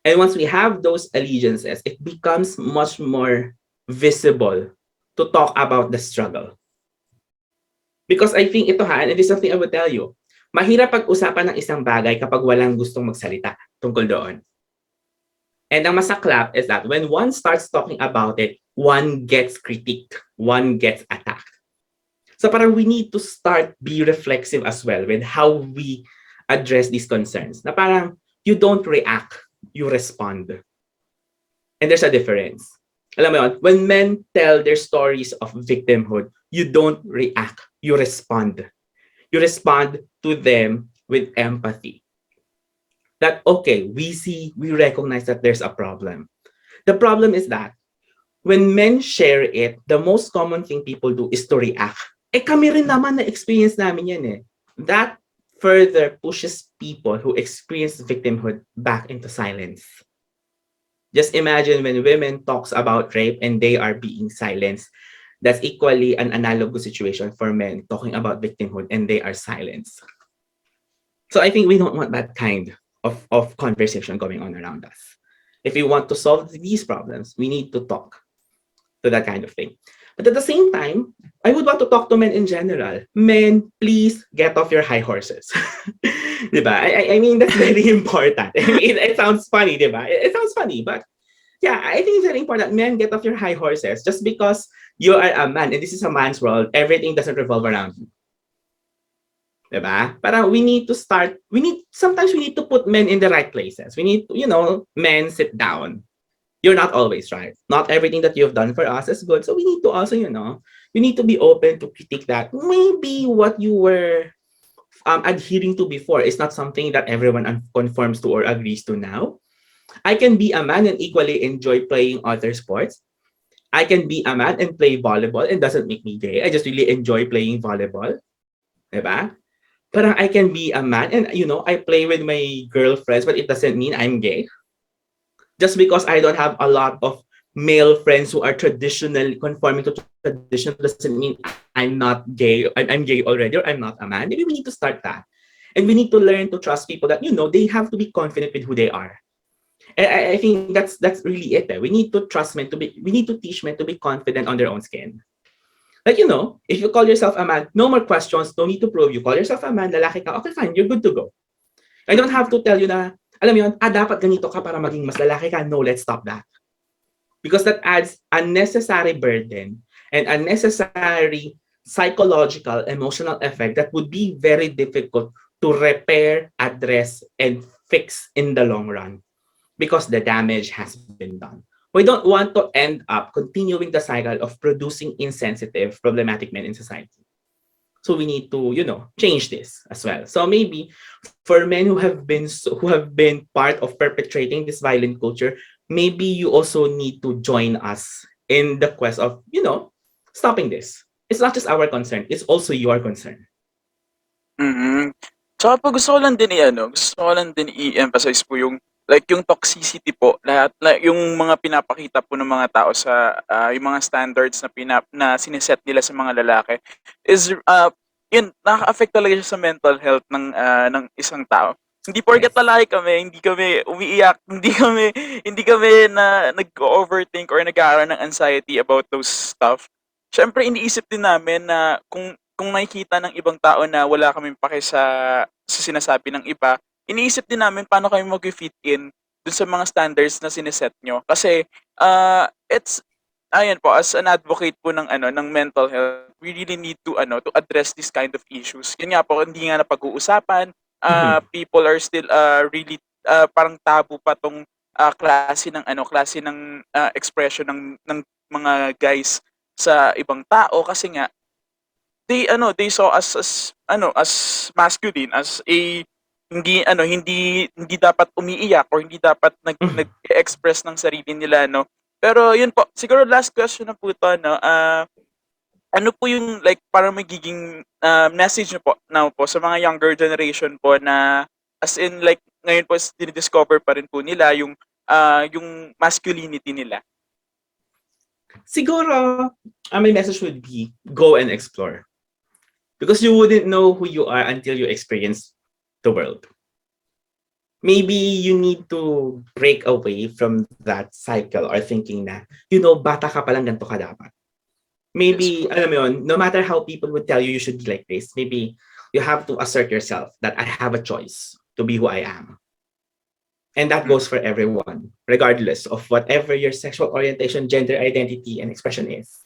And once we have those allegiances, it becomes much more visible to talk about the struggle. Because I think ito ha, and it is something I would tell you, mahirap pag-usapan ng isang bagay kapag walang gustong magsalita tungkol doon. And ang masaklap is that when one starts talking about it, one gets critiqued, one gets attacked. So parang we need to start be reflexive as well with how we address these concerns. Na parang you don't react, you respond. And there's a difference. Alam mo yun, when men tell their stories of victimhood, you don't react, you respond. You respond to them with empathy. That, okay, we recognize that there's a problem. The problem is that when men share it, the most common thing people do is to react. Eh kami rin naman na experience namin yan eh. That further pushes people who experience victimhood back into silence. Just imagine when women talks about rape and they are being silenced. That's equally an analogous situation for men talking about victimhood and they are silenced. So I think we don't want that kind of conversation going on around us. If we want to solve these problems, we need to talk to that kind of thing. But at the same time, I would want to talk to men in general. Men, please get off your high horses. Diba? I mean, that's very important. I mean, it sounds funny, diba? It sounds funny, but yeah, I think it's very important. Men, get off your high horses. Just because you are a man, and this is a man's world, everything doesn't revolve around you. Diba? Parang sometimes we need to put men in the right places. We need to, men, sit down. You're not always right. Not everything that you've done for us is good. So we need to also, you need to be open to critique that. Maybe what you were adhering to before is not something that everyone conforms to or agrees to now. I can be a man and equally enjoy playing other sports. I can be a man and play volleyball and doesn't make me gay. I just really enjoy playing volleyball. Diba? Parang I can be a man and, I play with my girlfriends, but it doesn't mean I'm gay. Just because I don't have a lot of male friends who are traditionally conforming to tradition doesn't mean I'm not gay. I'm gay already or I'm not a man. Maybe we need to start that. And we need to learn to trust people that, they have to be confident with who they are. And I think that's really it. We need to trust men we need to teach men to be confident on their own skin. Like, if you call yourself a man, no more questions, no need to prove. You call yourself a man, lalaki ka, okay, fine, you're good to go. I don't have to tell you na, alam mo yun, dapat ganito ka para maging mas lalaki ka. No, let's stop that. Because that adds unnecessary burden and unnecessary psychological, emotional effect that would be very difficult to repair, address, and fix in the long run because the damage has been done. We don't want to end up continuing the cycle of producing insensitive, problematic men in society. So we need to, change this as well. So maybe for men who have been part of perpetrating this violent culture, maybe you also need to join us in the quest of, stopping this. It's not just our concern, it's also your concern. Mhm. Tsaka po gusto ko lang din i-emphasize po yung yung toxicity po, lahat yung mga pinapakita po ng mga tao sa yung mga standards na na siniset nila sa mga lalaki is yun nakaka-affect talaga siya sa mental health ng isang tao. Hindi porket Yes. lalaki kami, hindi kami umiiyak, hindi kami na nag-overthink or nag-aaral ng anxiety about those stuff. Siyempre iniisip din namin na kung nakikita ng ibang tao na wala kaming pake sa sinasabi ng iba, iniisip din namin paano kami mag-fit in dun sa mga standards na sineset nyo. Kasi, it's, ayan po, as an advocate po ng mental health, we really need to address this kind of issues. Yun nga po, hindi nga napag-uusapan, Mhm. people are still really, parang tabu pa tong klase ng expression ng mga guys sa ibang tao kasi nga they saw us as masculine, as a hindi dapat umiiyak or hindi dapat Mhm. nag-express ng sarili nila Pero yun po, siguro last question na po ito, no? Ano po yung like parang magiging message niyo po now po sa mga younger generation po na as in like ngayon po dinidiscover pa rin po nila yung masculinity nila. Siguro, my message would be go and explore. Because you wouldn't know who you are until you experience the world. Maybe you need to break away from that cycle or thinking na, bata ka palang ganito ka dapat. Yes Maybe, po. alam mo yun, no matter how people would tell you you should be like this, maybe you have to assert yourself that I have a choice to be who I am. And that Mm. goes for everyone, regardless of whatever your sexual orientation, gender identity, and expression is.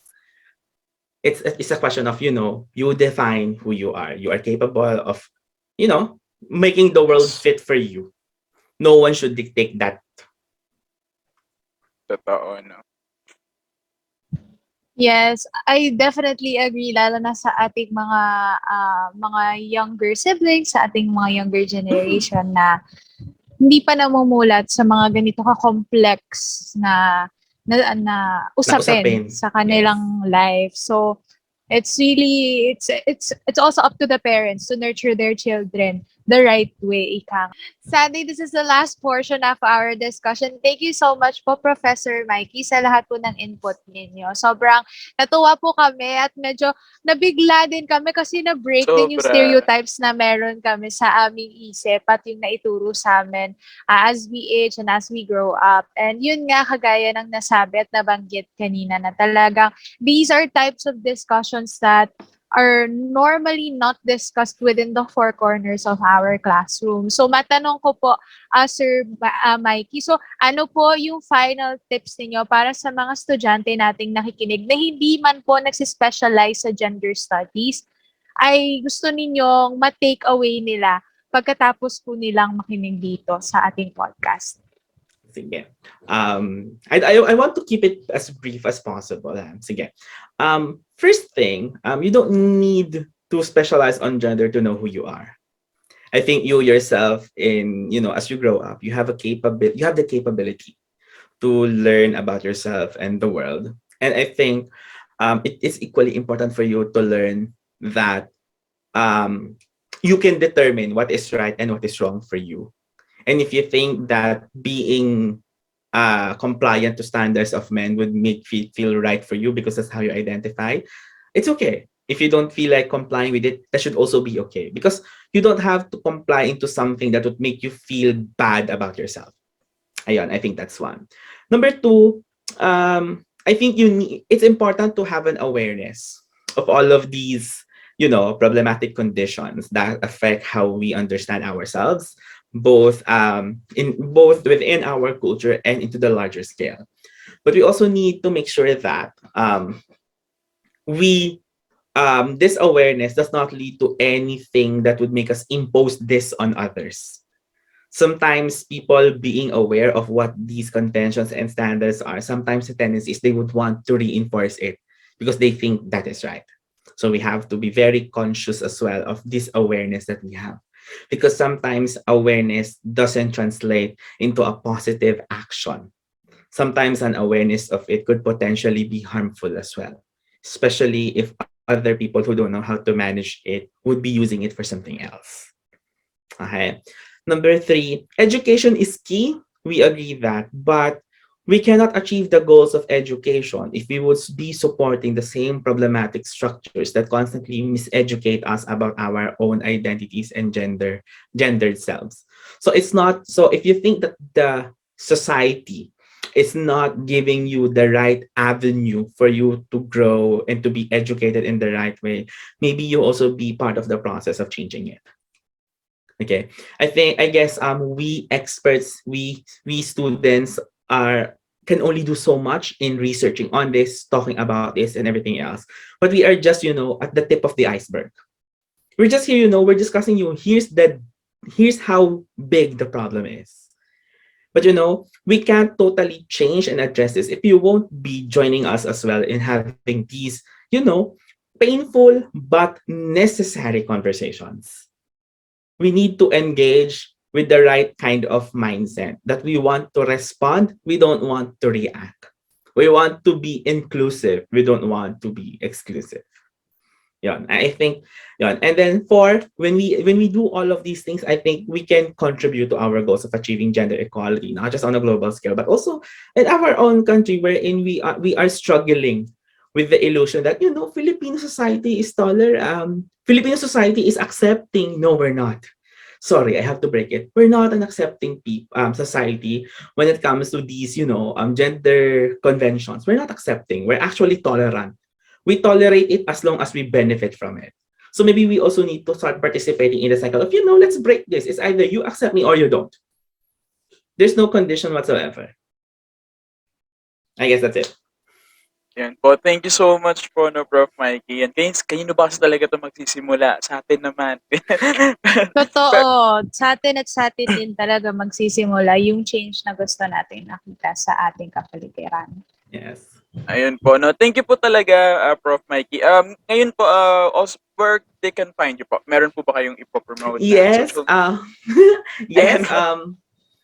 It's a question of, you define who you are. You are capable of, making the world Yes. fit for you. No one should dictate that. Totoo, no? Yes, I definitely agree lalo na sa ating mga younger siblings, sa ating mga younger Mm, generation na hindi pa namumulat sa mga ganito ka-complex na usapin nausapin. sa Yes. kanilang life. So, it's really it's also up to the parents to nurture their children the right way, ika nga. Sadly, this is the last portion of our discussion. Thank you so much po, Professor Mikey, sa lahat po ng input ninyo. Sobrang natuwa po kami at medyo nabigla din kami kasi na-break din yung Sobra. stereotypes na meron kami sa aming isip at yung naituro sa amin as we age and as we grow up. And yun nga, kagaya ng nasabi at nabanggit kanina na talagang these are types of discussions that are normally not discussed within the four corners of our classroom. So matanong ko po, Sir Mikey, so ano po yung final tips ninyo para sa mga estudyante nating nakikinig na hindi man po nagsispecialize sa gender studies, ay gusto ninyong ma-take away nila pagkatapos po nilang makinig dito sa ating podcast? Sige. I want to keep it as brief as possible. Sige. First thing, you don't need to specialize on gender to know who you are. I think you yourself as you grow up, you have the capability to learn about yourself and the world. And I think it is equally important for you to learn that um, you can determine what is right and what is wrong for you. And if you think that being compliant to standards of men would make you feel right for you because that's how you identify, it's okay. If you don't feel like complying with it, that should also be okay because you don't have to comply into something that would make you feel bad about yourself. Ayun, I think that's one. Number two, I think it's important to have an awareness of all of these, problematic conditions that affect how we understand ourselves, both within our culture and into the larger scale. But we also need to make sure that we this awareness does not lead to anything that would make us impose this on others. Sometimes people being aware of what these conventions and standards are, sometimes the tendency is they would want to reinforce it because they think that is right. So we have to be very conscious as well of this awareness that we have. Because sometimes awareness doesn't translate into a positive action. Sometimes an awareness of it could potentially be harmful as well, especially if other people who don't know how to manage it would be using it for something else. Okay. Number three, education is key. We agree that, but we cannot achieve the goals of education if we would be supporting the same problematic structures that constantly miseducate us about our own identities and gendered selves. So if you think that the society is not giving you the right avenue for you to grow and to be educated in the right way, maybe you also be part of the process of changing it. Okay. I guess we experts, we students are can only do so much in researching on this, talking about this and everything else. But we are just, at the tip of the iceberg. We're just here, we're discussing here's how big the problem is. But we can't totally change and address this if you won't be joining us as well in having these, painful but necessary conversations. We need to engage with the right kind of mindset that we want to respond, we don't want to react. We want to be inclusive. We don't want to be exclusive. Yeah, I think yeah. And then for when we do all of these things, I think we can contribute to our goals of achieving gender equality, not just on a global scale, but also in our own country, wherein we are struggling with the illusion that Filipino society is Filipino society is accepting. No, we're not. Sorry, I have to break it. We're not an accepting society when it comes to these, gender conventions. We're not accepting. We're actually tolerant. We tolerate it as long as we benefit from it. So maybe we also need to start participating in the cycle of, let's break this. It's either you accept me or you don't. There's no condition whatsoever. I guess that's it. Yan po. Thank you so much po, no, Prof. Mikey. And kanino ba kasi talaga ito magsisimula? Sa atin naman. Pero, Totoo. Sa atin at sa atin din talaga magsisimula yung change na gusto natin nakita sa ating kapaligiran. Yes. ayun po, no. Thank you po talaga, Prof. Mikey. Ngayon po, also, where they can find you po? Meron po ba kayong ipopromote na Yes. social? Yes. Ayan po.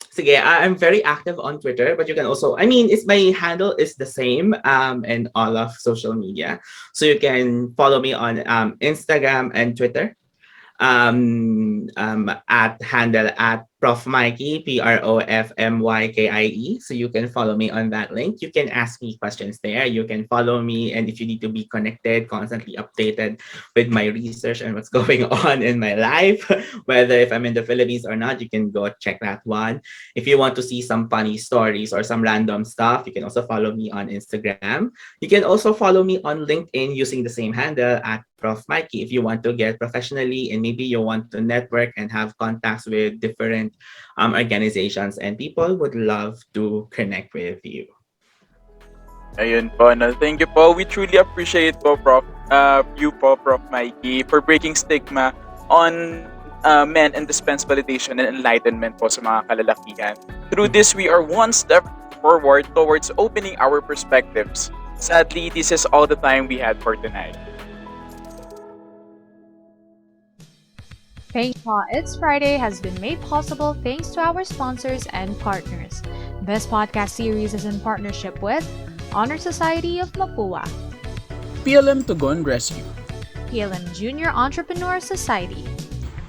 Sige, I'm very active on Twitter, but you can also, it's my handle is the same in all of social media. So you can follow me on Instagram and Twitter at handle at Prof Mikey, PROFMYKIE. So you can follow me on that link. You can ask me questions there. You can follow me, and if you need to be connected, constantly updated with my research and what's going on in my life, whether if I'm in the Philippines or not, you can go check that one. If you want to see some funny stories or some random stuff, you can also follow me on Instagram. You can also follow me on LinkedIn using the same handle at Prof Mikey if you want to get professionally and maybe you want to network and have contacts with different organizations, and people would love to connect with you. Ayun po, no. Thank you po. We truly appreciate po, Prof. You po, Prof. Mikey, for breaking stigma on men and dispense validation and enlightenment po sa mga kalalakihan. Through this, we are one step forward towards opening our perspectives. Sadly, this is all the time we had for tonight. Paintball It's Friday has been made possible thanks to our sponsors and partners. This podcast series is in partnership with Honor Society of Mapua, PLM Tugon Rescue, PLM Junior Entrepreneur Society,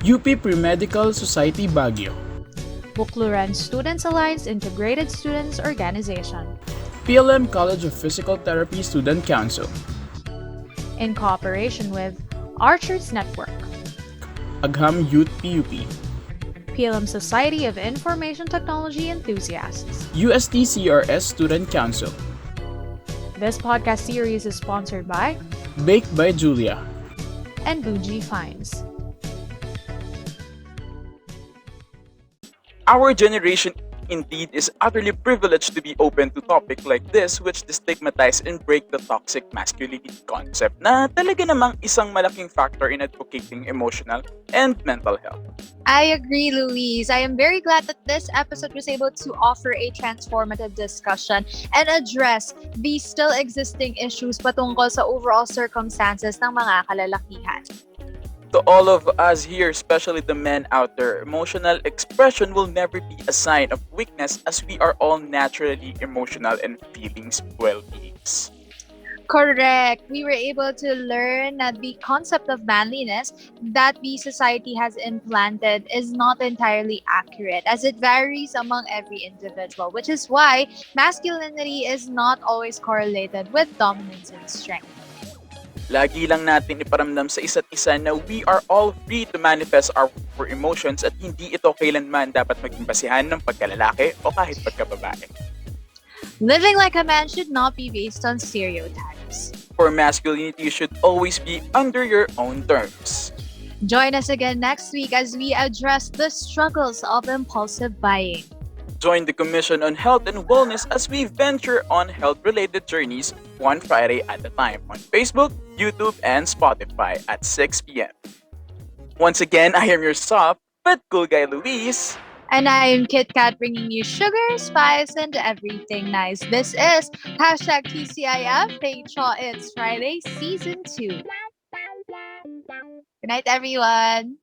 UP Pre-Medical Society Baguio, Bukluran Students Alliance Integrated Students Organization, PLM College of Physical Therapy Student Council, in cooperation with Archers Network, Agham Youth PUP, PLM Society of Information Technology Enthusiasts. UST-CRS Student Council, This podcast series is sponsored by Baked by Julia, and Bougie Finds. Our generation indeed is utterly privileged to be open to topic like this which destigmatize and break the toxic masculinity concept na talaga namang isang malaking factor in advocating emotional and mental health. I agree, Louise. I am very glad that this episode was able to offer a transformative discussion and address the still existing issues patungkol sa overall circumstances ng mga kalalakihan. To all of us here, especially the men out there, emotional expression will never be a sign of weakness as we are all naturally emotional and feelings well-beings. Correct. We were able to learn that the concept of manliness that the society has implanted is not entirely accurate as it varies among every individual, which is why masculinity is not always correlated with dominance and strength. Lagi lang natin iparamdam sa isa't isa na we are all free to manifest our emotions at hindi ito kailanman dapat maging basihan ng pagkalalaki o kahit pagkababae. Living like a man should not be based on stereotypes. For masculinity, you should always be under your own terms. Join us again next week as we address the struggles of impulsive buying. Join the Commission on Health and Wellness as we venture on health-related journeys one Friday at a time on Facebook, YouTube, and Spotify at 6 p.m. Once again, I am your soft but cool guy, Luis. And I am Kit Kat bringing you sugar, spice, and everything nice. This is hashtag TCIF, Patriarchy It's Friday, Season 2. Good night, everyone.